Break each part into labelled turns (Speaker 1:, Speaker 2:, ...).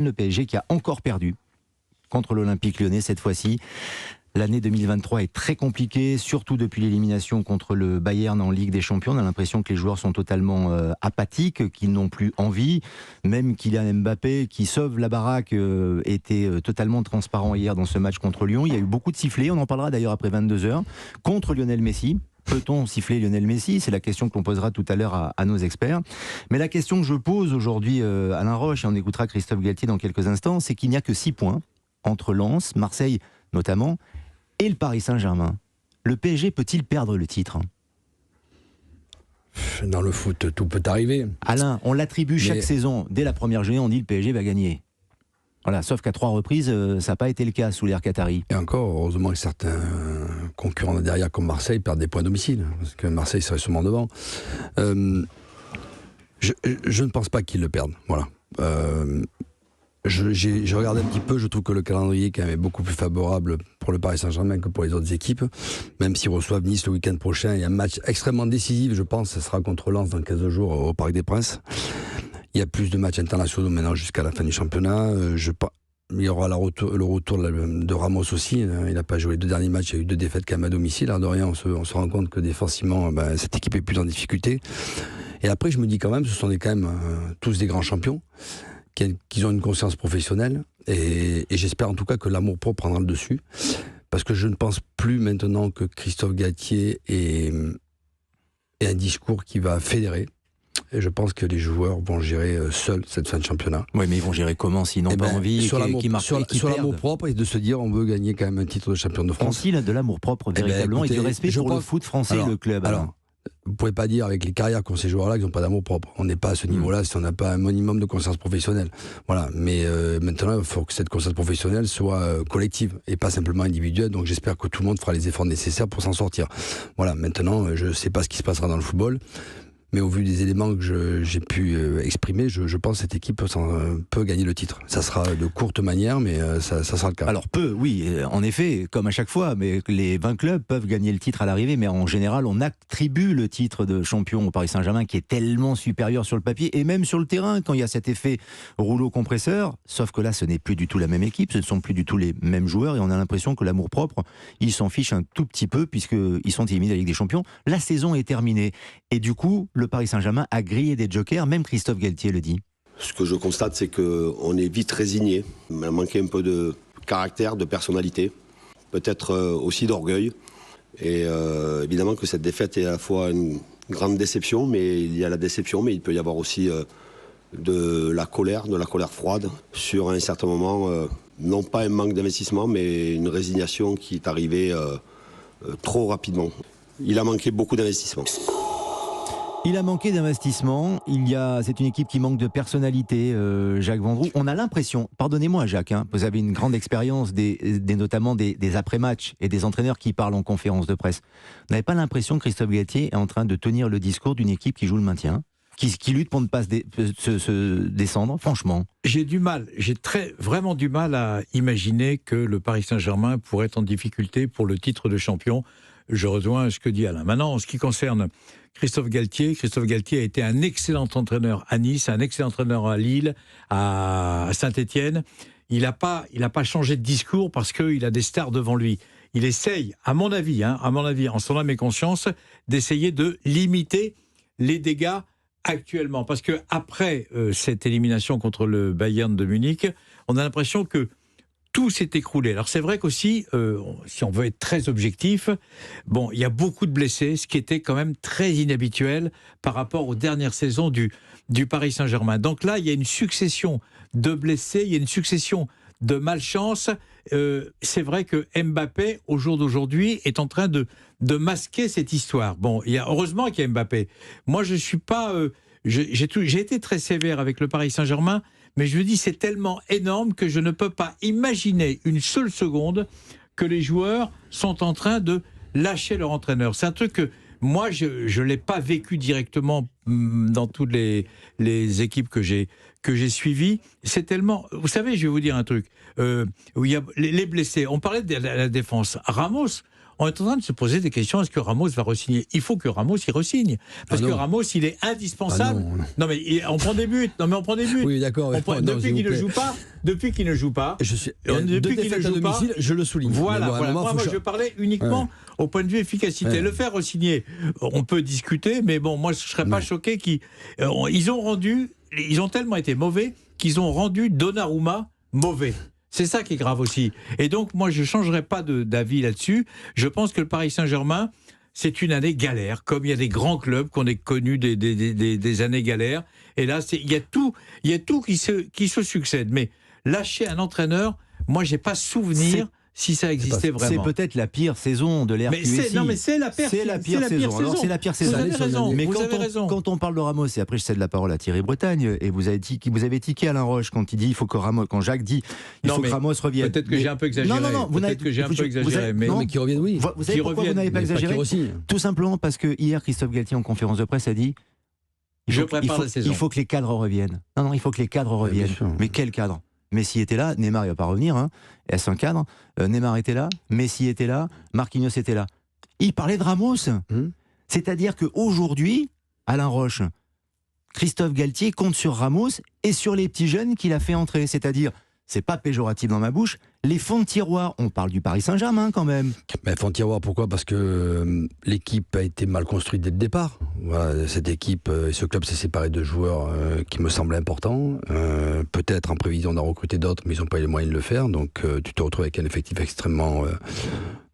Speaker 1: Le PSG qui a encore perdu contre l'Olympique Lyonnais cette fois-ci. L'année 2023 est très compliquée, surtout depuis l'élimination contre le Bayern en Ligue des Champions. On a l'impression que les joueurs sont totalement apathiques, qu'ils n'ont plus envie. Même Kylian Mbappé, qui sauve la baraque, était totalement transparent hier dans ce match contre Lyon. Il y a eu beaucoup de sifflets, on en parlera d'ailleurs après 22h, contre Lionel Messi. Peut-on siffler Lionel Messi? C'est la question que l'on posera tout à l'heure à nos experts. Mais la question que je pose aujourd'hui à Alain Roche, et on écoutera Christophe Galtier dans quelques instants, c'est qu'il n'y a que 6 points entre Lens, Marseille notamment, et le Paris Saint-Germain. Le PSG peut-il perdre le titre?
Speaker 2: Dans le foot, tout peut arriver.
Speaker 1: Alain, on l'attribue chaque saison. Dès la première journée, on dit le PSG va gagner. Voilà, sauf qu'à 3 reprises, ça n'a pas été le cas sous l'ère Qatari.
Speaker 2: Et encore, heureusement que certains concurrents derrière, comme Marseille, perdent des points à domicile, parce que Marseille serait sûrement devant. Je ne pense pas qu'ils le perdent. Voilà. J'ai regardé un petit peu, je trouve que le calendrier quand même est beaucoup plus favorable pour le Paris Saint-Germain que pour les autres équipes, même s'ils reçoivent Nice le week-end prochain. Il y a un match extrêmement décisif, je pense, ce sera contre Lens dans 15 jours au Parc des Princes. Il y a plus de matchs internationaux maintenant jusqu'à la fin du championnat. Il y aura le retour de Ramos aussi. Il n'a pas joué les 2 derniers matchs, il y a eu 2 défaites quand même à domicile. Alors de rien, on se rend compte que défensivement, cette équipe est plus en difficulté. Et après, je me dis quand même, ce sont quand même tous des grands champions, qu'ils ont une conscience professionnelle. Et j'espère en tout cas que l'amour-propre prendra le dessus. Parce que je ne pense plus maintenant que Christophe Galtier ait un discours qui va fédérer. Et je pense que les joueurs vont gérer seuls cette fin de championnat.
Speaker 1: Oui, mais ils vont gérer comment s'ils n'ont pas envie
Speaker 2: sur l'amour propre et de se dire on veut gagner quand même un titre de champion de France.
Speaker 1: Ont-ils de l'amour propre véritablement et du respect pour le foot français et le club?
Speaker 2: Alors, vous ne pouvez pas dire avec les carrières qu'ont ces joueurs-là qu'ils n'ont pas d'amour propre. On n'est pas à ce niveau-là si on n'a pas un minimum de conscience professionnelle. Voilà. Mais maintenant, il faut que cette conscience professionnelle soit collective et pas simplement individuelle. Donc j'espère que tout le monde fera les efforts nécessaires pour s'en sortir. Voilà. Maintenant, je ne sais pas ce qui se passera dans le football. Mais au vu des éléments que j'ai pu exprimer, je pense que cette équipe peut gagner le titre. Ça sera de courte manière, mais ça sera le cas.
Speaker 1: Alors oui, en effet, comme à chaque fois, mais les 20 clubs peuvent gagner le titre à l'arrivée, mais en général, on attribue le titre de champion au Paris Saint-Germain qui est tellement supérieur sur le papier, et même sur le terrain, quand il y a cet effet rouleau compresseur, sauf que là, ce n'est plus du tout la même équipe, ce ne sont plus du tout les mêmes joueurs, et on a l'impression que l'amour-propre, ils s'en fichent un tout petit peu, puisqu'ils sont éliminés de la Ligue des Champions. La saison est terminée, et du coup, le Paris Saint-Germain a grillé des jokers, même Christophe Galtier le dit.
Speaker 3: Ce que je constate, c'est qu'on est vite résigné. Il a manqué un peu de caractère, de personnalité, peut-être aussi d'orgueil. Et évidemment que cette défaite est à la fois une grande déception, mais il y a la déception, mais il peut y avoir aussi de la colère froide sur un certain moment, non pas un manque d'investissement, mais une résignation qui est arrivée trop rapidement. Il a manqué beaucoup d'investissement.
Speaker 1: Il a manqué d'investissement, c'est une équipe qui manque de personnalité, Jacques Vendroux. On a l'impression, pardonnez-moi Jacques, vous avez une grande expérience notamment des après-matchs et des entraîneurs qui parlent en conférence de presse. Vous n'avez pas l'impression que Christophe Galtier est en train de tenir le discours d'une équipe qui joue le maintien, qui lutte pour ne pas se descendre, franchement?
Speaker 4: J'ai vraiment du mal à imaginer que le Paris Saint-Germain pourrait être en difficulté pour le titre de champion. Je rejoins ce que dit Alain. Maintenant, en ce qui concerne Christophe Galtier a été un excellent entraîneur à Nice, un excellent entraîneur à Lille, à Saint-Étienne. Il n'a pas changé de discours parce qu'il a des stars devant lui. Il essaye, à mon avis, en son âme et conscience, d'essayer de limiter les dégâts actuellement. Parce que après cette élimination contre le Bayern de Munich, on a l'impression que tout s'est écroulé. Alors c'est vrai qu'aussi, si on veut être très objectif, il y a beaucoup de blessés, ce qui était quand même très inhabituel par rapport aux dernières saisons du Paris Saint-Germain. Donc là, il y a une succession de blessés, il y a une succession de malchance. C'est vrai que Mbappé, au jour d'aujourd'hui, est en train de masquer cette histoire. Heureusement qu'il y a Mbappé. Moi, je suis pas... j'ai été très sévère avec le Paris Saint-Germain, mais je me dis c'est tellement énorme que je ne peux pas imaginer une seule seconde que les joueurs sont en train de lâcher leur entraîneur. C'est un truc que moi, je ne l'ai pas vécu directement dans toutes les équipes que j'ai suivies. C'est tellement... Vous savez, je vais vous dire un truc. Où il y a les blessés. On parlait de la défense. Ramos, on est en train de se poser des questions. Est-ce que Ramos va re-signer ? Il faut que Ramos y re-signe. Parce que Ramos, il est indispensable. Non, mais on prend des buts.
Speaker 2: Oui, d'accord.
Speaker 4: Depuis qu'il ne joue pas. Depuis qu'il ne joue pas.
Speaker 2: Je le souligne.
Speaker 4: Voilà. Moi, je parlais uniquement au point de vue efficacité. Le faire re-signer, on peut discuter, mais bon, moi, je ne serais pas choqué ils ont tellement été mauvais qu'ils ont rendu Donnarumma mauvais. C'est ça qui est grave aussi. Et donc, moi, je ne changerai pas d'avis là-dessus. Je pense que le Paris Saint-Germain, c'est une année galère, comme il y a des grands clubs qu'on a connus des années galères. Et là, il y a tout qui se succède. Mais lâcher un entraîneur, moi, je n'ai pas souvenir si ça existait vraiment.
Speaker 1: C'est peut-être la pire saison de l'ère QSI.
Speaker 4: Non, mais c'est la pire saison.
Speaker 1: Alors, c'est la pire saison.
Speaker 4: Vous avez raison.
Speaker 1: Mais
Speaker 4: vous avez raison.
Speaker 1: Quand on parle de Ramos, et après je cède la parole à Thierry Bretagne, et vous avez tiqué Alain Roche quand il dit quand Jacques dit il faut que Ramos revienne.
Speaker 4: Peut-être que j'ai un peu exagéré.
Speaker 1: Non,
Speaker 4: peut-être que j'ai un peu exagéré.
Speaker 2: Mais qu'il revienne, oui.
Speaker 1: Vous savez pourquoi vous n'avez pas exagéré ? Tout simplement parce que hier, Christophe Galtier en conférence de presse a dit il faut que les cadres reviennent. Non, il faut que les cadres reviennent. Mais quel cadre ? Messi était là, Neymar il va pas revenir, est-ce un cadre ? Neymar était là, Messi était là, Marquinhos était là. Il parlait de Ramos. C'est-à-dire qu'aujourd'hui, Alain Roche, Christophe Galtier compte sur Ramos et sur les petits jeunes qu'il a fait entrer. C'est-à-dire, c'est pas péjoratif dans ma bouche, les fonds de tiroir. On parle du Paris Saint-Germain quand même.
Speaker 2: Mais fonds de tiroir, pourquoi ? Parce que l'équipe a été mal construite dès le départ. Voilà, cette équipe et ce club s'est séparé de joueurs qui me semblaient importants. Peut-être en prévision d'en recruter d'autres, mais ils n'ont pas eu les moyens de le faire. Donc tu te retrouves avec un effectif extrêmement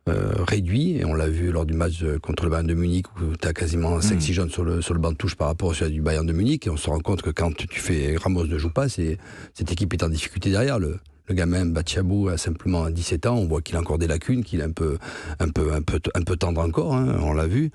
Speaker 2: réduit, et on l'a vu lors du match contre le Bayern de Munich où tu as quasiment 5-6 jeunes sur le banc de touche par rapport à celui du Bayern de Munich, et on se rend compte que quand Ramos ne joue pas, cette équipe est en difficulté derrière. Le gamin Bachabou a simplement 17 ans, on voit qu'il a encore des lacunes, qu'il est un peu tendre encore, on l'a vu.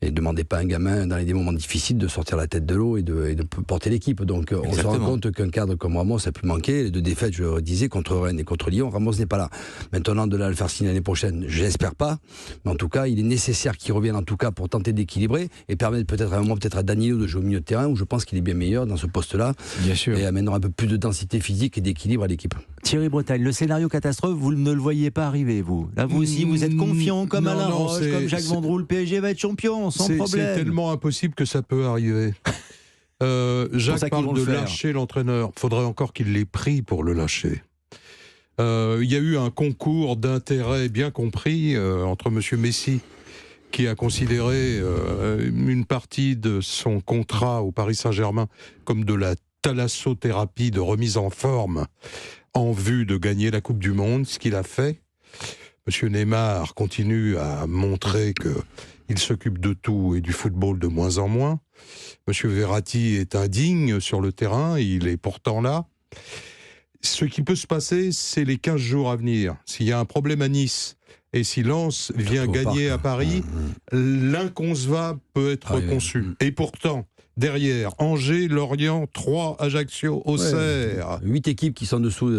Speaker 2: Et ne demandez pas à un gamin dans des moments difficiles de sortir la tête de l'eau et de porter l'équipe. Donc on se rend compte qu'un cadre comme Ramos a pu manquer. Les deux défaites, je le disais, contre Rennes et contre Lyon, Ramos n'est pas là. Maintenant, de là à le faire signer l'année prochaine, je l'espère pas. Mais en tout cas, il est nécessaire qu'il revienne en tout cas pour tenter d'équilibrer et permettre peut-être à un moment à Danilo de jouer au milieu de terrain, où je pense qu'il est bien meilleur dans ce poste-là.
Speaker 4: Bien sûr.
Speaker 2: Et amènera un peu plus de densité physique et d'équilibre à l'équipe.
Speaker 1: Thierry Bretagne, le scénario catastrophe, vous ne le voyez pas arriver, vous. Là, vous aussi, vous êtes confiant comme Alain Roche, comme Jacques Vendroux, le PSG va être champion, sans problème.
Speaker 5: C'est tellement impossible que ça peut arriver. Jacques parle de lâcher l'entraîneur. Il faudrait encore qu'il l'ait pris pour le lâcher. Il y a eu un concours d'intérêts bien compris entre M. Messi, qui a considéré une partie de son contrat au Paris Saint-Germain comme de la thalassothérapie de remise en forme en vue de gagner la Coupe du Monde, ce qu'il a fait. M. Neymar continue à montrer qu'il s'occupe de tout et du football de moins en moins. M. Verratti est indigne sur le terrain, il est pourtant là. Ce qui peut se passer, c'est les 15 jours à venir. S'il y a un problème à Nice et si Lens vient gagner à Paris, l'inconcevable peut être conçu. Et pourtant, derrière, Angers, Lorient, 3, Ajaccio, Auxerre.
Speaker 2: 8 équipes qui sont dessous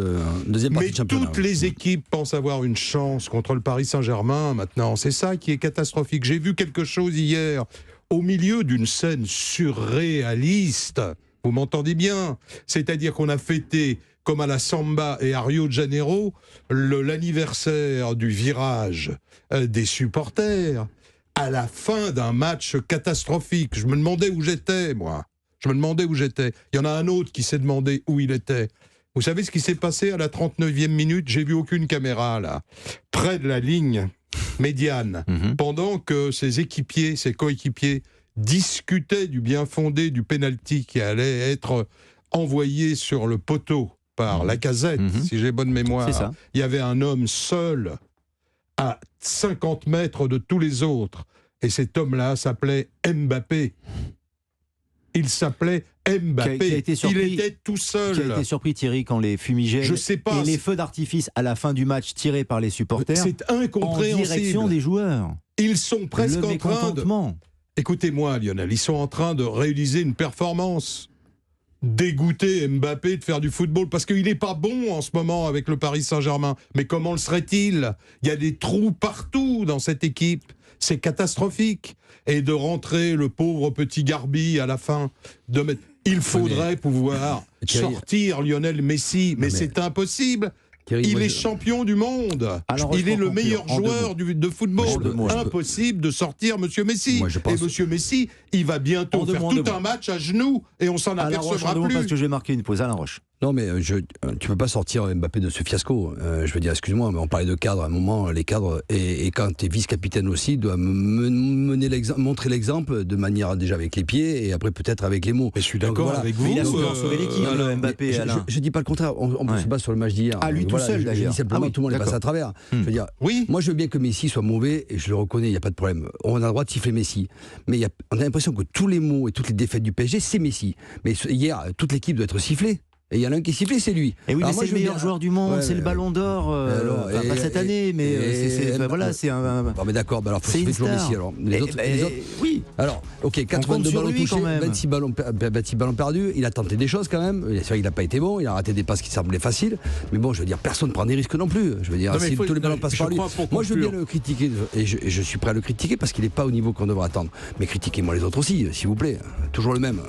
Speaker 2: deuxième partie de championnat.
Speaker 5: Mais toutes les équipes pensent avoir une chance contre le Paris Saint-Germain maintenant. C'est ça qui est catastrophique. J'ai vu quelque chose hier au milieu d'une scène surréaliste. Vous m'entendez bien ? C'est-à-dire qu'on a fêté, comme à la Samba et à Rio de Janeiro, l'anniversaire du virage des supporters à la fin d'un match catastrophique. Je me demandais où j'étais, moi. Je me demandais où j'étais. Il y en a un autre qui s'est demandé où il était. Vous savez ce qui s'est passé à la 39e minute ? J'ai vu aucune caméra, là. Près de la ligne médiane, pendant que ses coéquipiers, discutaient du bien fondé du pénalty qui allait être envoyé sur le poteau par Lacazette, si j'ai bonne mémoire.
Speaker 1: C'est ça.
Speaker 5: Il y avait un homme seul à 50 mètres de tous les autres. Et cet homme-là s'appelait Mbappé. Il s'appelait Mbappé. Il était tout seul.
Speaker 1: Qui a été surpris, Thierry, quand les fumigènes et les feux d'artifice à la fin du match tirés par les supporters.
Speaker 5: C'est incompréhensible.
Speaker 1: En direction des joueurs.
Speaker 5: Ils sont presque en train de... Écoutez-moi, Lionel, ils sont en train de réaliser une performance. Dégoûter Mbappé de faire du football, parce qu'il n'est pas bon en ce moment avec le Paris Saint-Germain. Mais comment le serait-il ? Il y a des trous partout dans cette équipe. C'est catastrophique. Et de rentrer le pauvre petit Garbi à la fin, il faudrait pouvoir sortir Lionel Messi. Mais c'est impossible.
Speaker 2: Thierry,
Speaker 5: il est champion du monde.
Speaker 1: Alors,
Speaker 5: il est le meilleur joueur de football. Impossible de sortir Monsieur Messi. Et Monsieur Messi, il va bientôt faire tout un match à genoux et on s'en apercevra plus.
Speaker 1: Parce que je vais marquer une pause. Alain Roche.
Speaker 2: Non, mais tu peux pas sortir Mbappé de ce fiasco. Je veux dire, excuse-moi, mais on parlait de cadre à un moment, les cadres, et quand tu es vice-capitaine aussi, doit montrer l'exemple de manière déjà avec les pieds et après peut-être avec les mots.
Speaker 5: Mais je suis d'accord avec vous.
Speaker 1: Mais il a sauvé l'équipe, Mbappé.
Speaker 2: Je dis pas le contraire, on se base sur le match d'hier.
Speaker 1: Lui tout seul, d'ailleurs.
Speaker 2: Je dis simplement, tout le monde est passé à travers. Je veux dire, moi je veux bien que Messi soit mauvais, et je le reconnais, il n'y a pas de problème. On a le droit de siffler Messi. Mais on a l'impression que tous les mots et toutes les défaites du PSG, c'est Messi. Mais hier, toute l'équipe doit être sifflée. Et il y en a un qui est sifflé, c'est lui.
Speaker 1: Et oui, mais c'est le meilleur joueur du monde, c'est le ballon d'or. Pas cette année, mais c'est un.
Speaker 2: Non, mais d'accord, alors faut siffler toujours Messi. Alors. Les autres,
Speaker 1: oui.
Speaker 2: Alors, ok, 82 ballons touchés, 26 ballons perdus. Il a tenté des choses quand même. C'est vrai qu'il n'a pas été bon, il a raté des passes qui semblaient faciles. Mais bon, je veux dire, personne ne prend des risques non plus. Je veux dire, si tous les ballons passent par lui. Moi, je veux bien le critiquer, et je suis prêt à le critiquer parce qu'il n'est pas au niveau qu'on devrait attendre. Mais critiquez-moi les autres aussi, s'il vous plaît. Toujours le même.